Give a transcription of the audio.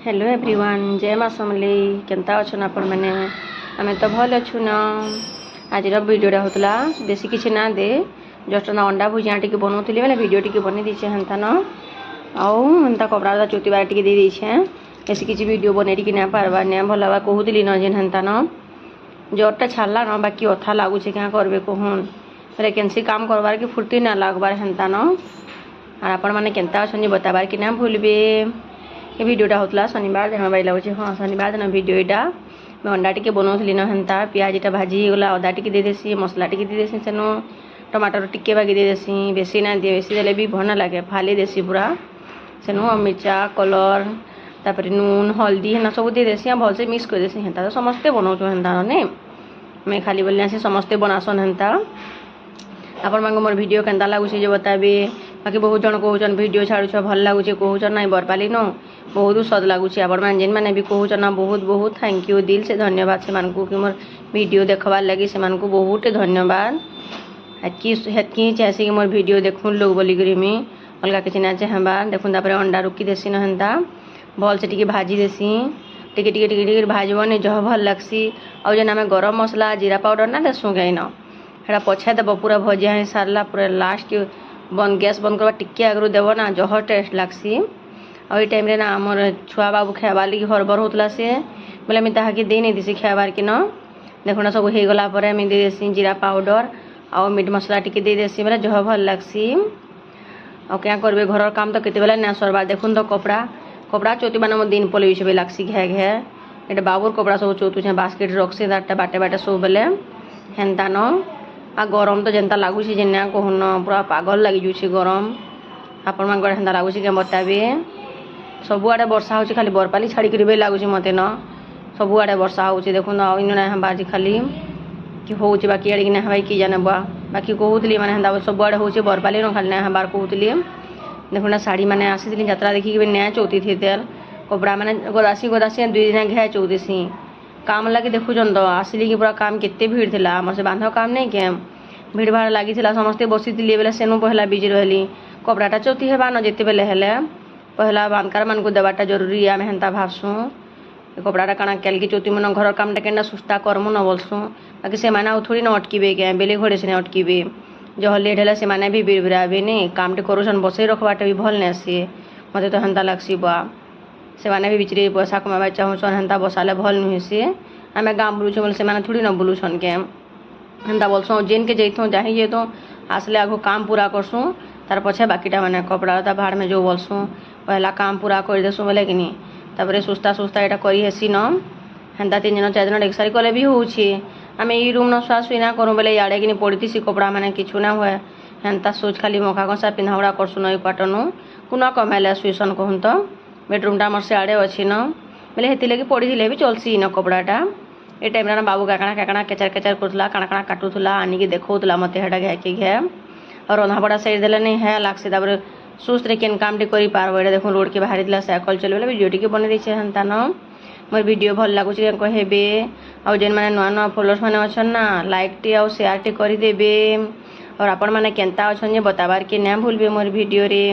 Hello everyone, जय माँ समलेई। केनता अच्छन आपण मैंने? आम तो भल अच्छु न। आज भिडियोटा होता बेसी किसी ना दे जस्ट ना अंडा भुजिया टी बनाऊली मैंने भिडियो टी बन देचे हेन्ता न आउता कपड़ा चोतीबार टी दे देछे। बेसी किसी भिडियो बन टी ना पार्बार ना भल हवा कहूली न जेन हेन्ता न जरटा छाड़ला न बाकी अथा लगुचे क्या करबे कहून बोले केनसी काम करबार की फुर्ती ना लगबार हेन्ता न। और आपण मैंने केनता अच्छे बताबार कि ना भूलबे। ये भिडियोटा होता शनिवार दिन भाई लगुच हाँ शनिवार दिन भिडियो यहाँ मैं अंडा टी बनाऊली न हेन्ता पियाज टा भाजी गला अदा टी दे देसी मसला टी दे देसी सेनु टमाटर टिके बाकी दे देसी बेसी ना दिए बेसी देले भी भल लगे फाली देसी पूरा सेनु मिर्चा कलर तापर नून हल्दी हेना सब दे देसी भलसे मिक्स कर देसी हेन्ता तो समस्ते बनाऊँ हेन्ता ने मैं खाली बोलने से समस्ते बनासन हेन्ता। आपण मांग मोर वीडियो केनता लगुच बताबे। बाकी बहुत जन कहूचन वीडियो छाड़ुछ भल लगुच कहूचन ना बरपाली न बहुत स्वाद लगुच। आपण मैंने जेन मैंने भी कहूचन ना बहुत बहुत थैंक यू दिल से धन्यवाद से मानकू कि मोर वीडियो देखबार लगी से मानकू बहुत धन्यवाद। हेतकी चाहे कि मोर वीडियो देखुन लोग बोली करी मी अलग किसी ना चाहबार देखुन तापर अंडा रुकी देसी न हेन्ता भल से टिके भाजी देसी टिके टिके टिके टिके भाजबनी जह भल लगसी। और जेन आम गरम मसला जीरा पाउडर ना देसुँ कहीं हेटा पछा देव पूरा भजिया ही सारा पूरा लास्ट गैस बंद करवा टिके आगु देव ना जह टेस्ट लगसी। और ये टाइम ना आमर छुआ बाबू खाइबार लगी हड़बड़ होता से बोले मुझे ताकि दे नहीं देसी खाइबार कि न देखना सब हो गला पर दे देसी जीरा पाउडर और मीट मसला टी दे देसी बोले जह भल लगसी। और क्या करबे घर काम तो केते बेला ना सरबार देखुन तो कपड़ा चौथी बार मोर दिन पलि सब लगसी घे घे ये बाबूर कपड़ा सब चौथु बास्केट रखसी तारटा बाटे बाटे सब बेले हेन्ता न। आ गरम तो जेनता लगुच जेना कहून पूरा पागल लगी जाऊँगी गरम आपण मान हेन्ता लगुच क्या बताबे। सबुआड़े वर्षा हो खाली बरपाली छाड़ी भी लगुच मत न सबुआड़े वर्षा हो देखुन ना बाजी खाली कि हो बाकी आड़े ना हवा कि जाने बुआ बाकी कहूली मैंने हेन्ता सबुआड़े हो बरपाली न खाली ना हबार कहूली देखुना शाढ़ी मैंने आसी यात्रा देखिए न्याय चौथी थी तेल कपड़ा मैंने गोदासी गोदासी 2 दिन घे चौथी काम लगे देखुन तो आसिली कि पूरा काम केते भीड़ थी आम से बांध काम नहीं क्या भीड़ भाड़ लगी समस्ते बसी बेले सेनु पहला बिजी रही कपड़ाटा चौथी हेबा न जिते बेले हेले पहला बांधकार मान को देवाटा जरूरी आम हेन्ता भावसुँ कपड़ाटा काଣା कैलकी चौथी मन घर कामटा के सुस्ता करमु न बोलसुँ बाकी से थोड़ी न अटकीबे क्या बेले घड़े से अटकीबे जह लेट है से भी बिड़बिड़ाबे नहीं काम करूसन बसई रखबाटा भी भल नहीं सी मत तो हेन्ता लगसी बुआ से भी बिचरे पैसा कमाबा चाहूसन हेन्ता बसाले भल नुहे सी आम गाँ बुलूँ बोले से थोड़ी न बुलूसन के हेन्ता बोलसुँ जेन के जैतुँ जहीं जेतुँ आसले आगो काम पूरा करसुँ तार पछे बाकीटा मैंने कपड़ा लता भाड़ में जो बोलसुँ पहला काम पूरा कर देसुँ बोले कि नहीं तापर सुस्ता सुस्ता यहाँ करी हेसी न हेन्ता 3 जन 4 जन एक सारी कले भी होउछे आम ये रूम न शुआ शुई ना करूँ बोले इे कि पड़ती कपड़ा मैंने किचु ना हुए हेन्ता सोच खाली मखा घसा पिंधाउड़ा करसुँ नई पाटनु कुना कमाइले शुईसन कहूँ तो बेडरूमटा आमर से आड़े अच्छी न बोले हेती लगी पड़ी भी चलसी न कपड़ाटा ये टाइम ना बाबू काकणा केचार केचार करूला काणा काटुला आनिकी देखौला मत हेटा घे कि घे और रंधा बड़ा साइड देले नहीं है लागसी तापर सुस्त रे केन काम टी करि पारबो एटा देखुन रोड के बाहरी दिला साइकिल चलबे वीडियो टी बने देछे हेन्ता न मोर वीडियो भल लागुच कहबे। और जेन माने नुआ नुआ फॉलोअर्स माने अछन ना लाइक टी और शेयर टी करि देबे और आपण माने केनता अछन जे बताबार के ना भूलबे मोर वीडियो रे।